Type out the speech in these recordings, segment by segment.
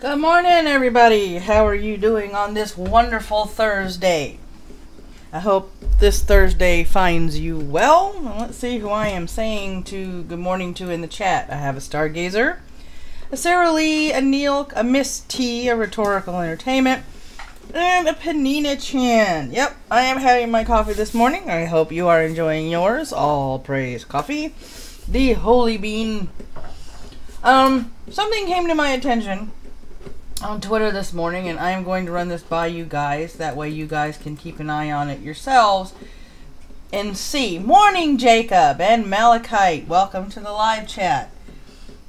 Good morning, everybody. How are you doing on this wonderful Thursday? I hope this Thursday finds you well. Let's see who I am saying to good morning to in the chat. I have a Stargazer, a Sarah Lee, a Neil, a Miss T, a Rhetorical Entertainment, and a Panina Chan. Yep, I am having my coffee this morning. I hope you are enjoying yours. All praise coffee, the holy bean. Something came to my attention on Twitter this morning, and I am going to run this by you guys. That way you guys can keep an eye on it yourselves and see. Morning, Jacob and Malachite. Welcome to the live chat.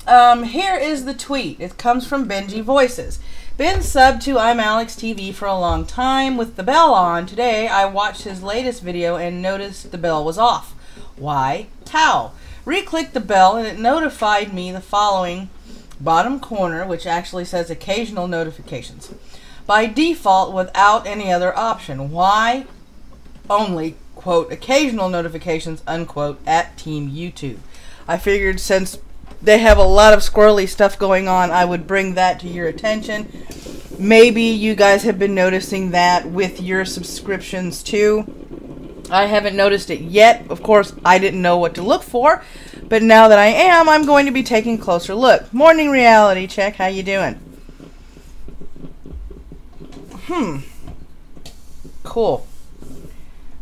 Here is the tweet. It comes from Benji Voices. Been subbed to I'm Alex TV for a long time with the bell on. Today I watched his latest video and noticed the bell was off. Why? How? Re-clicked the bell and it notified me the following bottom corner, which actually says occasional notifications. By default, without any other option. Why? Only, quote, occasional notifications, unquote, at Team YouTube. I figured since they have a lot of squirrely stuff going on, I would bring that to your attention. Maybe you guys have been noticing that with your subscriptions too. I haven't noticed it yet. Of course, I didn't know what to look for. But now that I am, I'm going to be taking a closer look. Morning Reality Check. How you doing? Cool.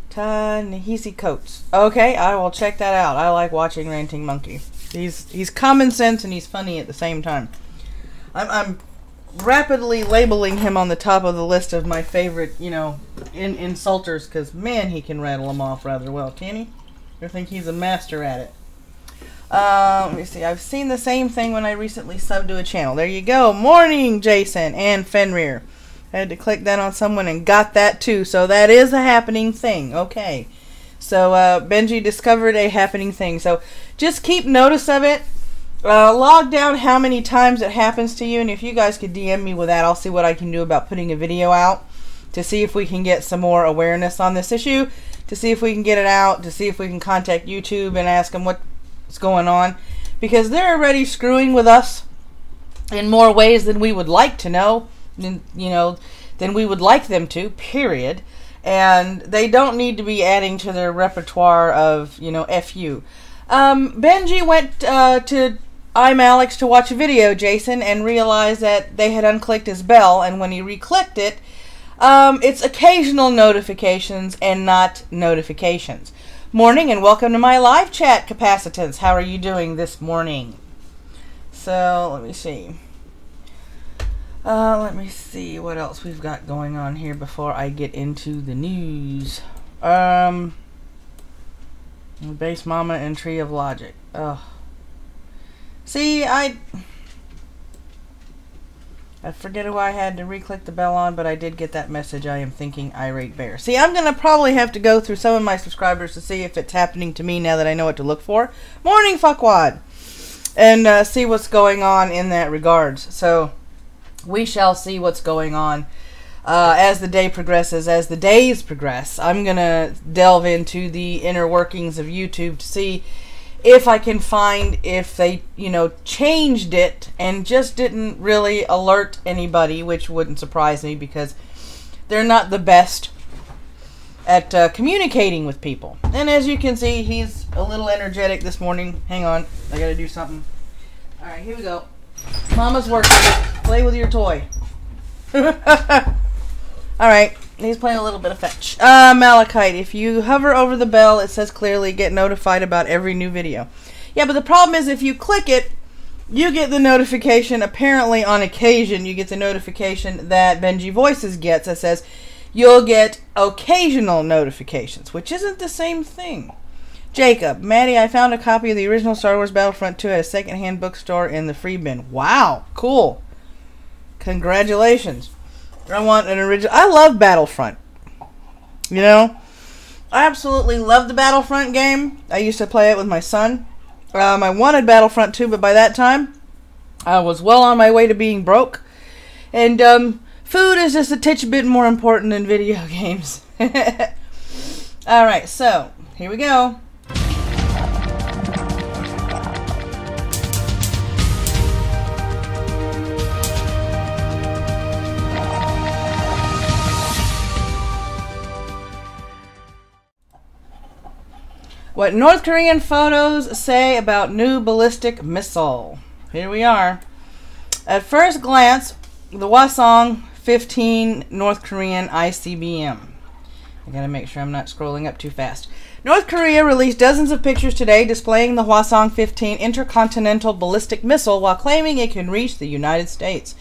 Ta-Nehisi Coates. Okay, I will check that out. I like watching Ranting Monkey. He's common sense and he's funny at the same time. I'm rapidly labeling him on the top of the list of my favorite, insulters, because, man, he can rattle them off rather well, can he? I think he's a master at it. Let me see. I've seen the same thing when I recently subbed to a channel. There you go. Morning, Jason and Fenrir. I had to click that on someone and got that too. So that is a happening thing. Okay. So Benji discovered a happening thing. So just keep notice of it. Log down how many times it happens to you. And if you guys could DM me with that, I'll see what I can do about putting a video out to see if we can get some more awareness on this issue. To see if we can get it out. To see if we can contact YouTube and ask them what's going on, because they're already screwing with us in more ways than we would like to know, than we would like them to, period. And they don't need to be adding to their repertoire of, FU. Benji went to I'm Alex to watch a video, Jason, and realized that they had unclicked his bell, and when he re-clicked it, it's occasional notifications and not notifications. Morning and welcome to my live chat, Capacitance. How are you doing this morning? So, let me see. Let me see what else we've got going on here before I get into the news. Base Mama and Tree of Logic. Ugh. See, I forget who I had to re-click the bell on, but I did get that message. I am thinking Irate Bear. See, I'm going to probably have to go through some of my subscribers to see if it's happening to me now that I know what to look for. Morning, Fuckwad! And see what's going on in that regards. So, we shall see what's going on as the day progresses, as the days progress. I'm going to delve into the inner workings of YouTube to see if I can find if they, changed it and just didn't really alert anybody, which wouldn't surprise me because they're not the best at communicating with people. And as you can see, he's a little energetic this morning. Hang on, I gotta do something. Alright, here we go. Mama's working. Play with your toy. Alright. He's playing a little bit of fetch. Malachite, if you hover over the bell, it says clearly get notified about every new video. Yeah, but the problem is if you click it, you get the notification. Apparently, on occasion, you get the notification that Benji Voices gets that says you'll get occasional notifications, which isn't the same thing. Jacob, Maddie, I found a copy of the original Star Wars Battlefront 2 at a secondhand bookstore in the free bin. Wow, cool. Congratulations. I want an original. I love Battlefront. I absolutely love the Battlefront game. I used to play it with my son. I wanted Battlefront 2, but by that time, I was well on my way to being broke. And food is just a titch bit more important than video games. Alright, so, here we go. What North Korean photos say about new ballistic missile. Here we are. At first glance, the Hwasong-15 North Korean ICBM. I gotta make sure I'm not scrolling up too fast. North Korea released dozens of pictures today displaying the Hwasong-15 intercontinental ballistic missile while claiming it can reach the United States.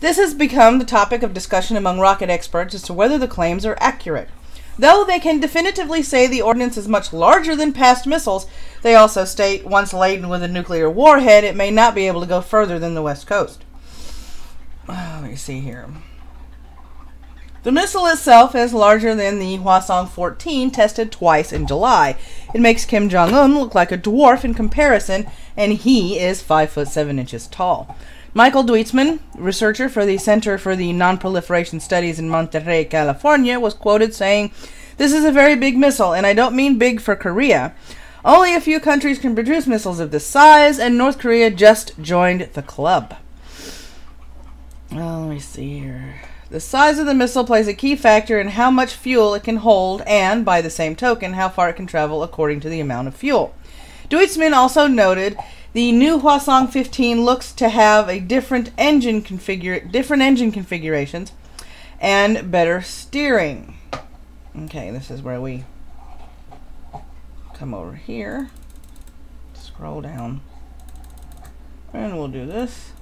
This has become the topic of discussion among rocket experts as to whether the claims are accurate. Though they can definitively say the ordnance is much larger than past missiles, they also state once laden with a nuclear warhead, it may not be able to go further than the West Coast. Let me see here. The missile itself is larger than the Hwasong-14 tested twice in July. It makes Kim Jong-un look like a dwarf in comparison, and he is 5 foot 7 inches tall. Michael Duitzman, researcher for the Center for the Non-Proliferation Studies in Monterey, California, was quoted saying, "This is a very big missile, and I don't mean big for Korea. Only a few countries can produce missiles of this size, and North Korea just joined the club." Let me see here. The size of the missile plays a key factor in how much fuel it can hold and, by the same token, how far it can travel according to the amount of fuel. Duitzman also noted the new Hwasong-15 looks to have a different engine configurations and better steering. Okay, this is where we come over here, scroll down, and we'll do this.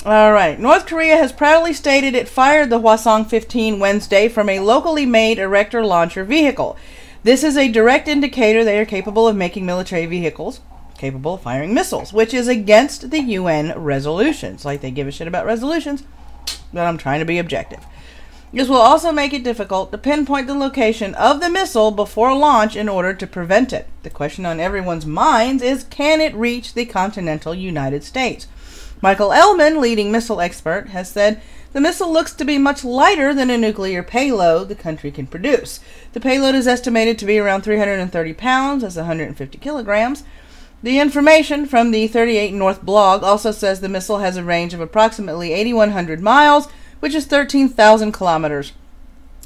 Alright, North Korea has proudly stated it fired the Hwasong-15 Wednesday from a locally made erector launcher vehicle. This is a direct indicator they are capable of making military vehicles capable of firing missiles, which is against the UN resolutions. Like they give a shit about resolutions, but I'm trying to be objective. This will also make it difficult to pinpoint the location of the missile before launch in order to prevent it. The question on everyone's minds is, can it reach the continental United States? Michael Ellman, leading missile expert, has said the missile looks to be much lighter than a nuclear payload the country can produce. The payload is estimated to be around 330 pounds, that's 150 kilograms. The information from the 38 North blog also says the missile has a range of approximately 8,100 miles, which is 13,000 kilometers.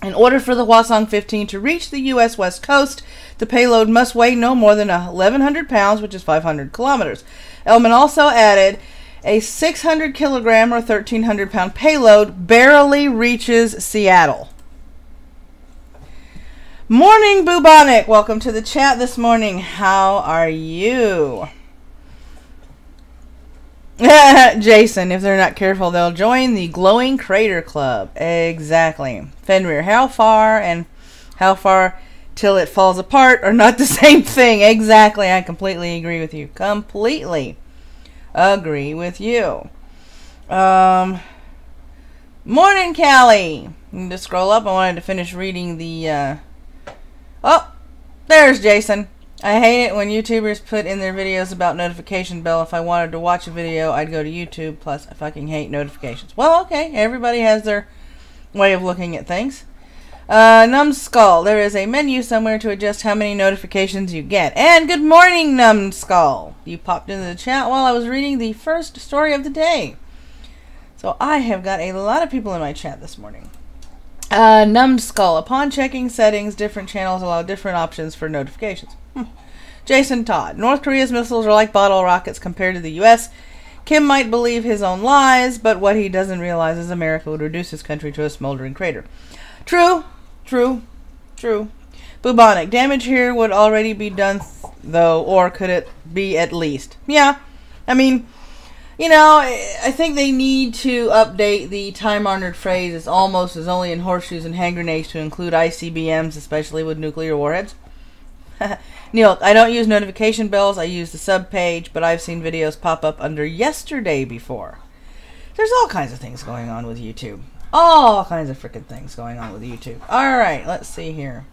In order for the Hwasong-15 to reach the U.S. West Coast, the payload must weigh no more than 1,100 pounds, which is 500 kilometers. Ellman also added, a 600 kilogram or 1,300 pound payload barely reaches Seattle. Morning, Bubonic. Welcome to the chat this morning. How are you? Jason, if they're not careful, they'll join the Glowing Crater Club. Exactly. Fenrir, how far and how far till it falls apart are not the same thing. Exactly. I completely agree with you. Completely agree with you. Morning, Callie. Just scroll up. I wanted to finish reading the oh, there's Jason. I hate it when YouTubers put in their videos about notification bell. If I wanted to watch a video, I'd go to YouTube. Plus, I fucking hate notifications. Well, okay. Everybody has their way of looking at things. Numbskull. There is a menu somewhere to adjust how many notifications you get. And good morning, Numbskull. You popped into the chat while I was reading the first story of the day. So I have got a lot of people in my chat this morning. Numbskull. Upon checking settings, different channels allow different options for notifications. Jason Todd. North Korea's missiles are like bottle rockets compared to the U.S. Kim might believe his own lies, but what he doesn't realize is America would reduce his country to a smoldering crater. True. True. True. Bubonic. Damage here would already be done, though, or could it be at least? Yeah. I mean, you know, I think they need to update the time-honored phrase, it's almost as only in horseshoes and hand grenades, to include ICBMs, especially with nuclear warheads. Neil, I don't use notification bells, I use the sub page, but I've seen videos pop up under yesterday before. There's all kinds of things going on with YouTube. All kinds of freaking things going on with YouTube. Alright, let's see here.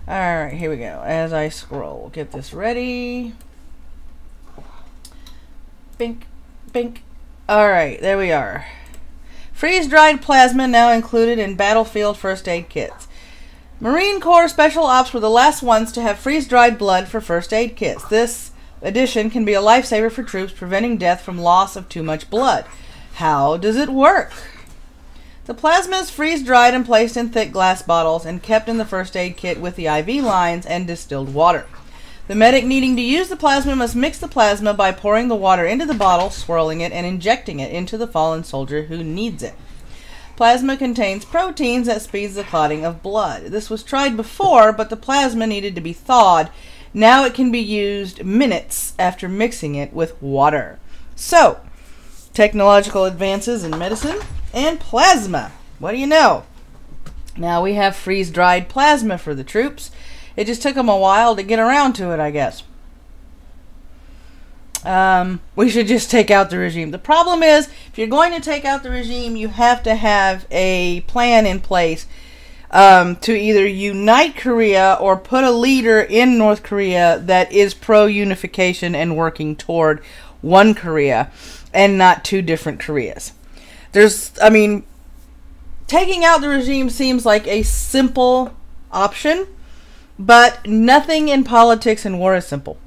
Alright, here we go. As I scroll, get this ready. Bink, bink. Alright, there we are. Freeze-dried plasma now included in battlefield first aid kits. Marine Corps Special Ops were the last ones to have freeze-dried blood for first aid kits. This addition can be a lifesaver for troops, preventing death from loss of too much blood. How does it work? The plasma is freeze-dried and placed in thick glass bottles and kept in the first aid kit with the IV lines and distilled water. The medic needing to use the plasma must mix the plasma by pouring the water into the bottle, swirling it, and injecting it into the fallen soldier who needs it. Plasma contains proteins that speeds the clotting of blood. This was tried before, but the plasma needed to be thawed. Now it can be used minutes after mixing it with water. So, technological advances in medicine and plasma. What do you know? Now we have freeze-dried plasma for the troops. It just took them a while to get around to it, I guess. We should just take out the regime. The problem is, if you're going to take out the regime, you have to have a plan in place to either unite Korea or put a leader in North Korea that is pro-unification and working toward one Korea and not two different Koreas. Taking out the regime seems like a simple option, but nothing in politics and war is simple.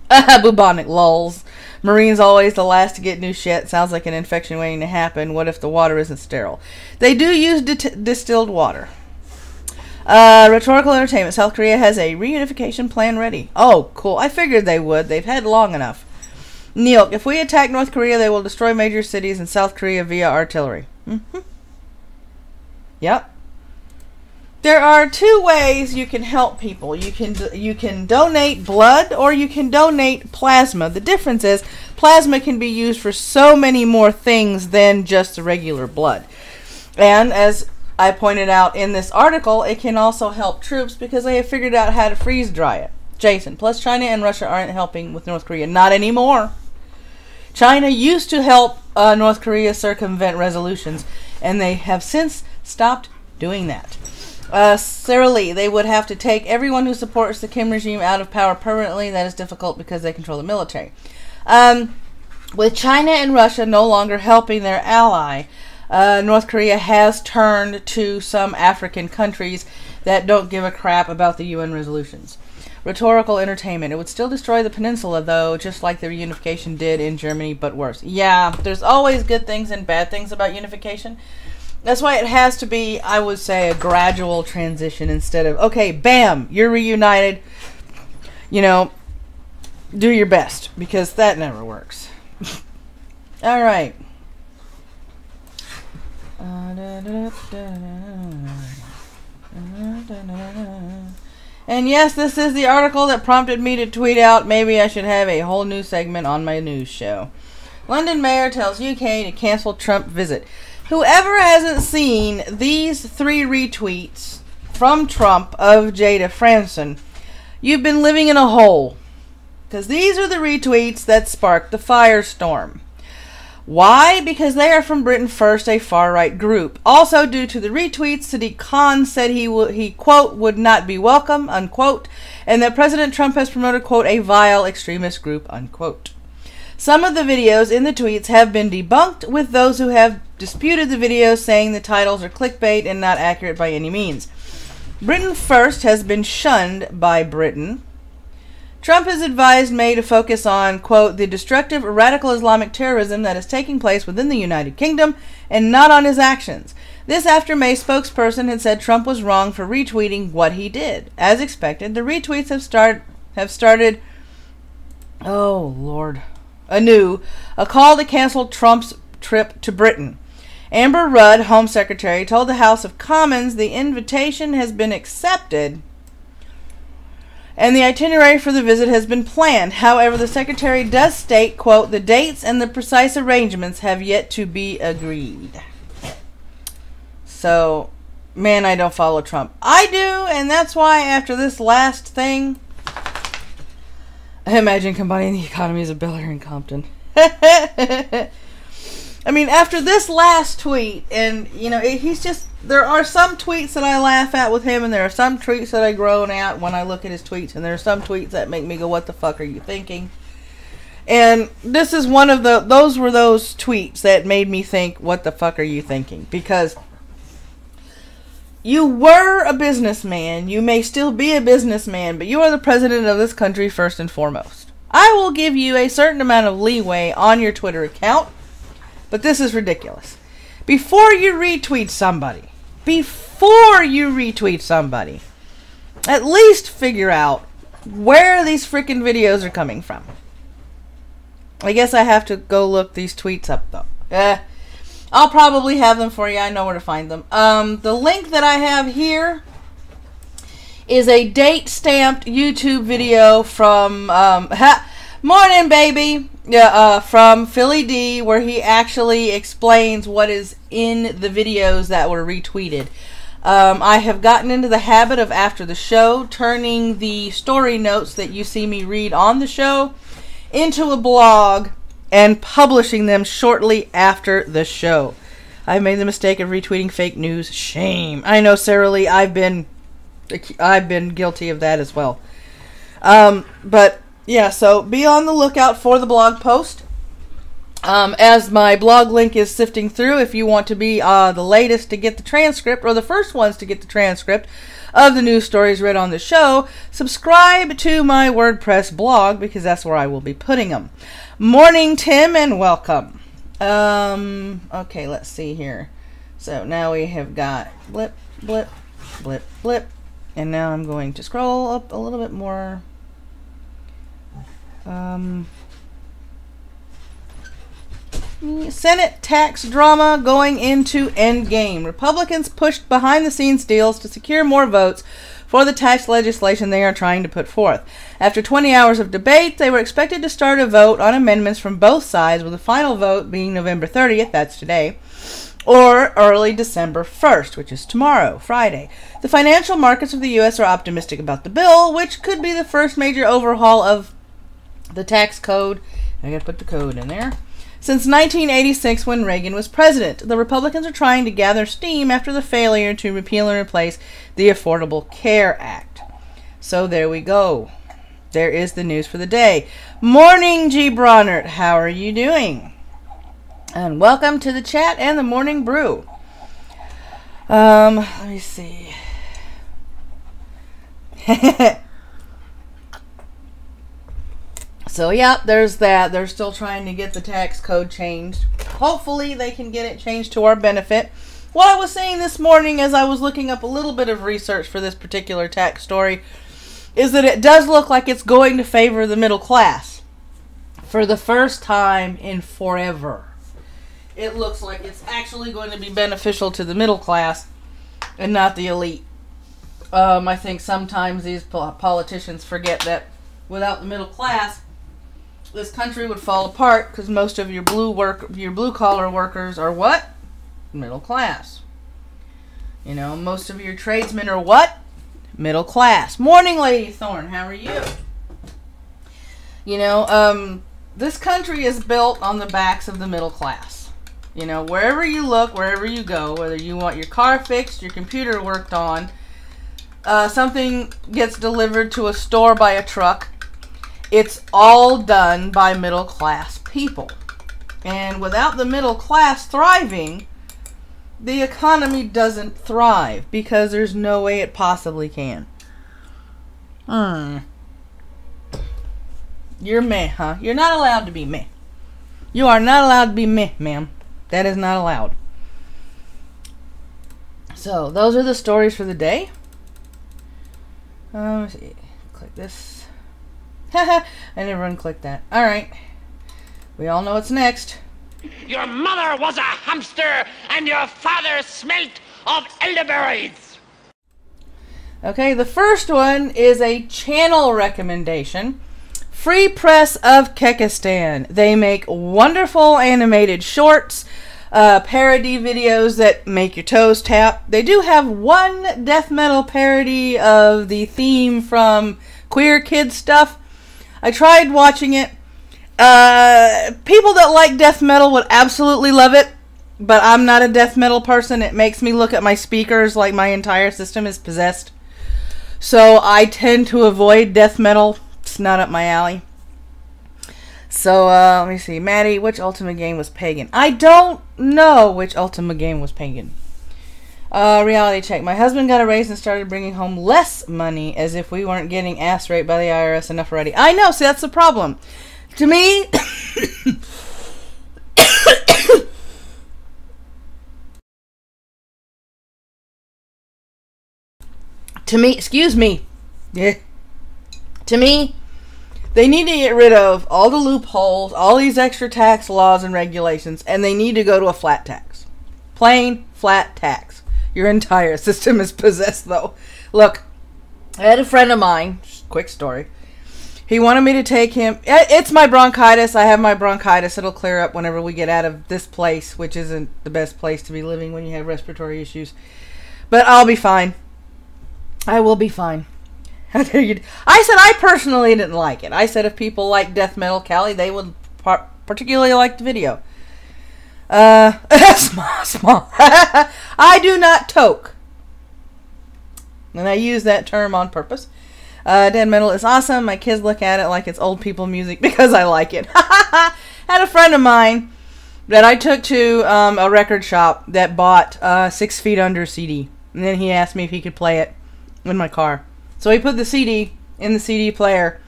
Bubonic lulz. Marines always the last to get new shit. Sounds like an infection waiting to happen. What if the water isn't sterile? They do use distilled water. Rhetorical entertainment. South Korea has a reunification plan ready. Oh, cool. I figured they would. They've had long enough. Neil, if we attack North Korea, they will destroy major cities in South Korea via artillery. Yep. There are two ways you can help people. You can donate blood or you can donate plasma. The difference is plasma can be used for so many more things than just the regular blood. And as I pointed out in this article, it can also help troops because they have figured out how to freeze dry it. Jason, plus China and Russia aren't helping with North Korea. Not anymore. China used to help North Korea circumvent resolutions, and they have since stopped doing that. Sarah Lee, they would have to take everyone who supports the Kim regime out of power permanently. That is difficult because they control the military. With China and Russia no longer helping their ally, North Korea has turned to some African countries that don't give a crap about the UN resolutions. Rhetorical entertainment. It would still destroy the peninsula, though, just like the reunification did in Germany, but worse. Yeah, there's always good things and bad things about unification. That's why it has to be, I would say, a gradual transition instead of, okay, bam, you're reunited. You know, do your best, because that never works. All right. And yes, this is the article that prompted me to tweet out maybe I should have a whole new segment on my news show. London mayor tells UK to cancel Trump visit. Whoever hasn't seen these 3 retweets from Trump of Jada Franson, you've been living in a hole. Because these are the retweets that sparked the firestorm. Why? Because they are from Britain First, a far-right group. Also, due to the retweets, Sadiq Khan said he, quote, would not be welcome, unquote, and that President Trump has promoted, quote, a vile extremist group, unquote. Some of the videos in the tweets have been debunked, with those who have disputed the videos saying the titles are clickbait and not accurate by any means. Britain First has been shunned by Britain. Trump has advised May to focus on, quote, the destructive radical Islamic terrorism that is taking place within the United Kingdom and not on his actions. This after May's spokesperson had said Trump was wrong for retweeting what he did. As expected, the retweets have started, oh Lord, anew, a call to cancel Trump's trip to Britain. Amber Rudd, Home Secretary, told the House of Commons the invitation has been accepted and the itinerary for the visit has been planned. However, the Secretary does state, quote, the dates and the precise arrangements have yet to be agreed. So, man, I don't follow Trump. I do, and that's why after this last thing, I imagine combining the economies of Bel Air and Compton. I mean, after this last tweet, and, you know, he's just, there are some tweets that I laugh at with him, and there are some tweets that I groan at when I look at his tweets, and there are some tweets that make me go, what the fuck are you thinking? And this is one of those were those tweets that made me think, what the fuck are you thinking? Because you were a businessman, you may still be a businessman, but you are the president of this country first and foremost. I will give you a certain amount of leeway on your Twitter account, but this is ridiculous. before you retweet somebody, at least figure out where these freaking videos are coming from. I guess I have to go look these tweets up, though. I'll probably have them for you. I know where to find them. The link that I have here is a date-stamped YouTube video from Morning Baby, from Philly D, where he actually explains what is in the videos that were retweeted. I have gotten into the habit of, after the show, turning the story notes that you see me read on the show into a blog and publishing them shortly after the show. I made the mistake of retweeting fake news. Shame. I know, Sarah Lee, I've been guilty of that as well. But yeah, so be on the lookout for the blog post. As my blog link is sifting through, if you want to be the latest to get the transcript, or the first ones to get the transcript of the news stories read on the show, subscribe to my WordPress blog, because that's where I will be putting them. Morning, Tim, and welcome. Okay, let's see here. So now we have got blip, blip, blip, blip, and now I'm going to scroll up a little bit more. Senate tax drama going into endgame. Republicans pushed behind-the-scenes deals to secure more votes for the tax legislation they are trying to put forth. After 20 hours of debate, they were expected to start a vote on amendments from both sides, with the final vote being November 30th, that's today, or early December 1st, which is tomorrow, Friday. The financial markets of the U.S. are optimistic about the bill, which could be the first major overhaul of the tax code. I gotta put the code in there. Since 1986, when Reagan was president, the Republicans are trying to gather steam after the failure to repeal and replace the Affordable Care Act. So there we go. There is the news for the day. Morning, G. Bronert. How are you doing? And welcome to the chat and the morning brew. Let me see. So, yeah, there's that. They're still trying to get the tax code changed. Hopefully, they can get it changed to our benefit. What I was saying this morning as I was looking up a little bit of research for this particular tax story is that it does look like it's going to favor the middle class for the first time in forever. It looks like it's actually going to be beneficial to the middle class and not the elite. I think sometimes these politicians forget that without the middle class, this country would fall apart, because most of your blue collar workers are what? Middle class. You know, most of your tradesmen are what? Middle class. Morning, Lady Thorne. How are you? You know, this country is built on the backs of the middle class. You know, wherever you look, wherever you go, whether you want your car fixed, your computer worked on, something gets delivered to a store by a truck, it's all done by middle class people. And without the middle class thriving, the economy doesn't thrive, because there's no way it possibly can. You're meh, huh? You're not allowed to be meh. You are not allowed to be meh, ma'am. That is not allowed. So, those are the stories for the day. Let's see. Click this. Haha, I never unclicked that. Alright. We all know what's next. Your mother was a hamster, and your father smelt of elderberries. Okay, the first one is a channel recommendation. Free Press of Kekistan. They make wonderful animated shorts, parody videos that make your toes tap. They do have one death metal parody of the theme from Queer Kid Stuff. I tried watching it. People that like death metal would absolutely love it, but I'm not a death metal person. It makes me look at my speakers like my entire system is possessed. So I tend to avoid death metal. It's not up my alley. So, let me see. Maddie, which Ultima game was pagan? I don't know which Ultima game was pagan. Reality check. My husband got a raise and started bringing home less money, as if we weren't getting ass raped by the IRS enough already. I know, see, that's the problem. To me, To me, excuse me. Yeah. To me, they need to get rid of all the loopholes, all these extra tax laws and regulations, and they need to go to a flat tax. Plain, flat tax. Your entire system is possessed, though. Look, I had a friend of mine, just quick story. He wanted me to take him. It's my bronchitis. I have my bronchitis. It'll clear up whenever we get out of this place, which isn't the best place to be living when you have respiratory issues. But I'll be fine. I will be fine. How dare you? I said I personally didn't like it. I said if people like death metal Cali, they would particularly like the video. Small. I do not toke. And I use that term on purpose. Death metal is awesome. My kids look at it like it's old people music because I like it. Had a friend of mine that I took to a record shop that bought 6 Feet Under CD. And then he asked me if he could play it in my car. So he put the CD in the CD player.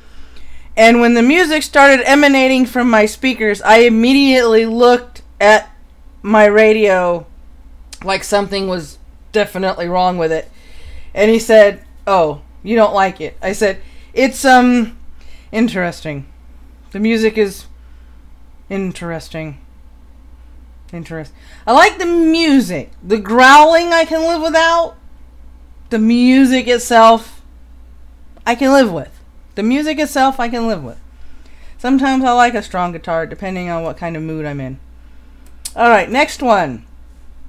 And when the music started emanating from my speakers, I immediately looked at my radio like something was definitely wrong with it. And he said, "Oh, you don't like it?" I said, "It's interesting. The music is interesting. I like the music. The growling I can live without. The music itself I can live with. The music itself I can live with. Sometimes I like a strong guitar depending on what kind of mood I'm in." Alright, next one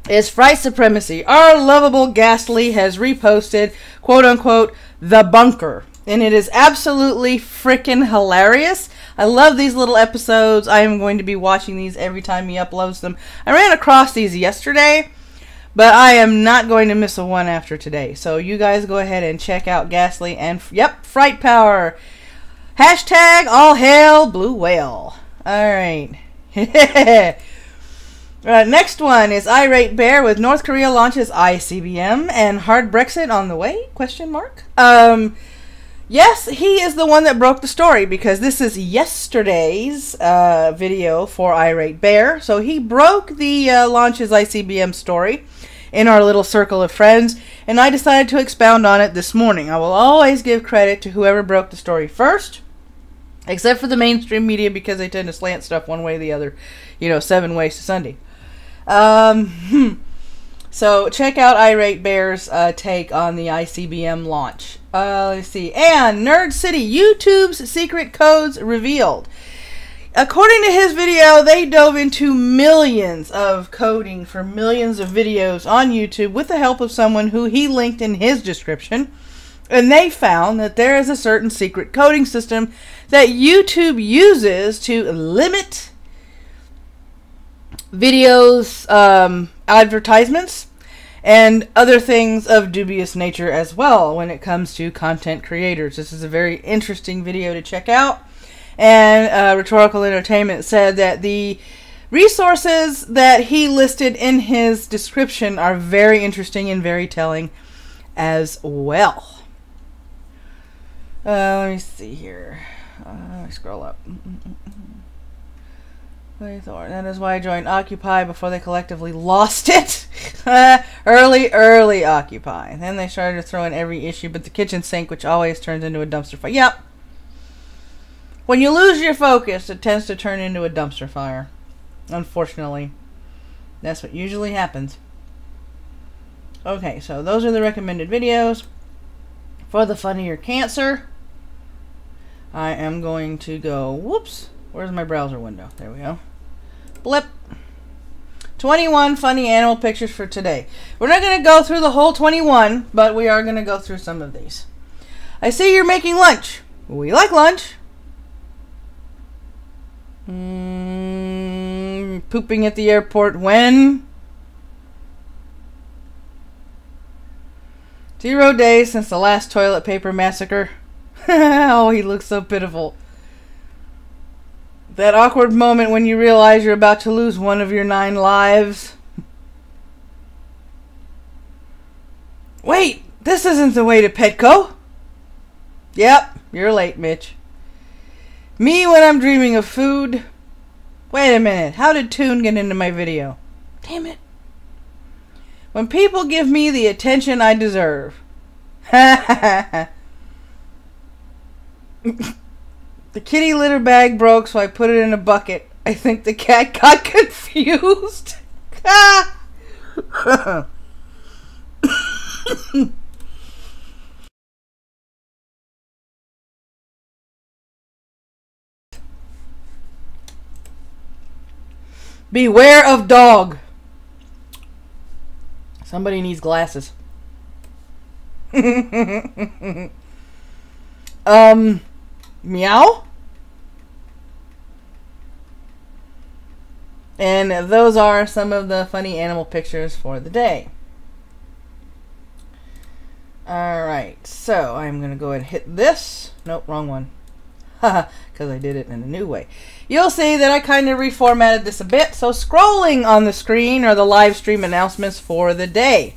is Fright Supremacy. Our lovable Ghastly has reposted, quote unquote, The Bunker. And it is absolutely freaking hilarious. I love these little episodes. I am going to be watching these every time he uploads them. I ran across these yesterday, but I am not going to miss a one after today. So you guys go ahead and check out Ghastly and, yep, Fright Power. Hashtag all hail Blue Whale. Alright. Next one is Irate Bear with North Korea launches ICBM and hard Brexit on the way? Question mark. Yes, he is the one that broke the story because this is yesterday's video for Irate Bear. So he broke the launches ICBM story in our little circle of friends, and I decided to expound on it this morning. I will always give credit to whoever broke the story first, except for the mainstream media because they tend to slant stuff one way or the other. 7 ways to Sunday. So check out Irate Bear's take on the ICBM launch. Let's see. And Nerd City, YouTube's secret codes revealed. According to his video, they dove into millions of coding for millions of videos on YouTube with the help of someone who he linked in his description. And they found that there is a certain secret coding system that YouTube uses to limit videos, advertisements, and other things of dubious nature as well when it comes to content creators. This is a very interesting video to check out. And Rhetorical Entertainment said that the resources that he listed in his description are very interesting and very telling as well. Let me see here. Let me scroll up. That is why I joined Occupy before they collectively lost it. early Occupy. Then they started to throw in every issue but the kitchen sink, which always turns into a dumpster fire. Yep. When you lose your focus, it tends to turn into a dumpster fire. Unfortunately. That's what usually happens. Okay, so those are the recommended videos. For the funnier cancer, I am going to go, whoops, where's my browser window? There we go. Blip. 21 funny animal pictures for today. We're not going to go through the whole 21, but we are going to go through some of these. I see you're making lunch. We like lunch. Pooping at the airport when? 0 days since the last toilet paper massacre. Oh, he looks so pitiful. That awkward moment when you realize you're about to lose one of your 9 lives. Wait, this isn't the way to Petco. Yep, you're late, Mitch. Me when I'm dreaming of food. Wait a minute, how did Toon get into my video? Damn it. When people give me the attention I deserve. The kitty litter bag broke, so I put it in a bucket. I think the cat got confused. Beware of dog. Somebody needs glasses. Meow? And those are some of the funny animal pictures for the day. Alright, so I'm going to go ahead and hit this. Nope, wrong one. Haha, because I did it in a new way. You'll see that I kind of reformatted this a bit. So scrolling on the screen are the live stream announcements for the day.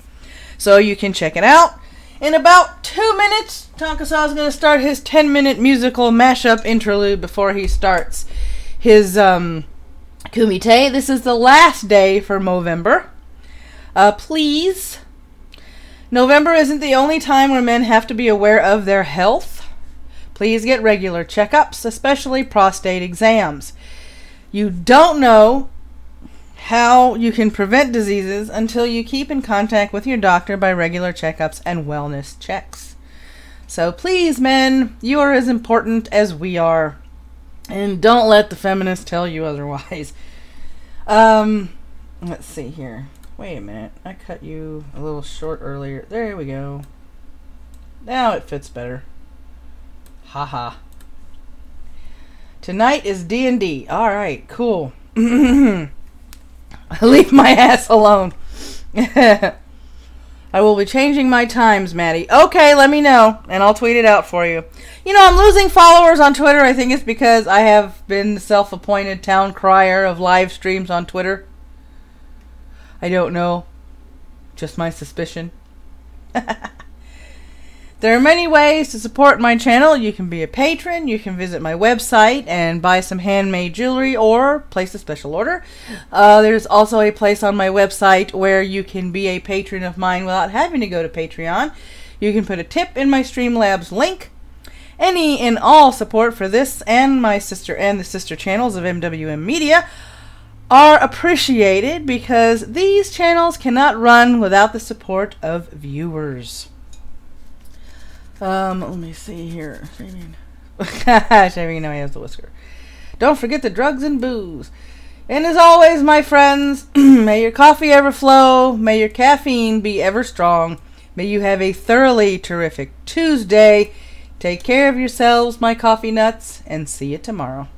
So you can check it out. In about 2 minutes, Tonkasaw is going to start his 10-minute musical mashup interlude before he starts his kumite. This is the last day for Movember. Please. November isn't the only time where men have to be aware of their health. Please get regular checkups, especially prostate exams. You don't know how you can prevent diseases until you keep in contact with your doctor by regular checkups and wellness checks. So please, men, you are as important as we are. And don't let the feminists tell you otherwise. Let's see here. Wait a minute. I cut you a little short earlier. There we go. Now it fits better. Haha. Tonight is D&D. Alright, cool. Leave my ass alone. I will be changing my times, Maddie. Okay, let me know, and I'll tweet it out for you. You know, I'm losing followers on Twitter. I think it's because I have been the self-appointed town crier of live streams on Twitter. I don't know. Just my suspicion. There are many ways to support my channel. You can be a patron, you can visit my website and buy some handmade jewelry or place a special order. There's also a place on my website where you can be a patron of mine without having to go to Patreon. You can put a tip in my Streamlabs link. Any and all support for this and my sister and the sister channels of MWM Media are appreciated because these channels cannot run without the support of viewers. Let me see here. Shaving. Shaving, now he has the whisker. Don't forget the drugs and booze. And as always, my friends, may your coffee ever flow. May your caffeine be ever strong. May you have a thoroughly terrific Tuesday. Take care of yourselves, my coffee nuts, and see you tomorrow.